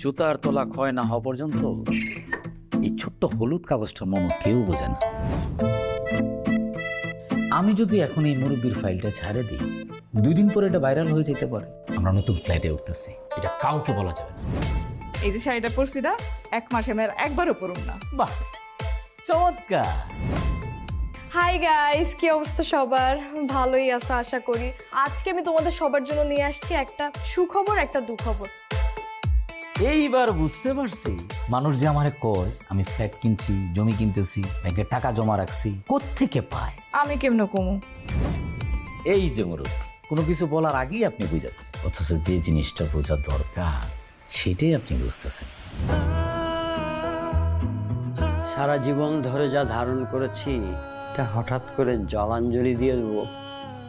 জুতার তলা ক্ষয় না হওয়া পর্যন্ত এই ছোট্ট হলুদ কাগজটার মন কেউ বোঝে না। আমি যদি এখন এই মুরব্বীর ফাইলটা ছাড়ে দিই, 2 দিন পরে এটা ভাইরাল হয়ে যেতে পারে। আমরা নতুন ফ্ল্যাটে উঠতেছি, এটা কাউকে বলা যাবে না। এই যে শাড়িটা পরছি না, 1 মাসে আমি আর একবারও পরুম না। বাহ, চমৎকার। হাই গাইস, কি অবস্থা সবার? ভালোই আছে আশা করি। আজকে আমি তোমাদের সবার জন্য নিয়ে আসছি একটা সুখবর, একটা দুঃখবর। এইবার বুঝতে পারছি মানুষ যে আমারে কয় আমি ফ্ল্যাট কিনছি, জমি কিনতেছি, ব্যাংকে টাকা জমা রাখছি, কোত্থেকে পায়? আমি কেমনে কমু? এই যে মুরব্বী, কোনো কিছু বলার আগেই আপনি বুঝেন, অথচ যে জিনিসটা বোঝা দরকার সেটাই আপনি বুঝতেছেন। সারা জীবন ধরে যা ধারণ করেছি তা হঠাৎ করে জলাঞ্জলি দিয়ে দেবো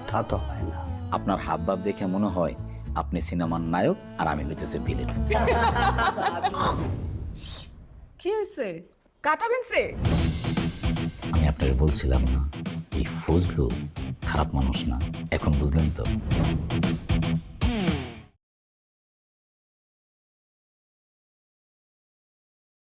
তা তো হয় না। আপনার হাব ভাব দেখে মনে হয় আপনি সিনেমার নায়ক আর আমি হইতেছে ভিলেন। কি হয়েছে? কাটা বেনছে? আমি আপনাকে বলছিলাম না, এই ফজলু খারাপ মানুষ না, এখন বুঝলেন তো?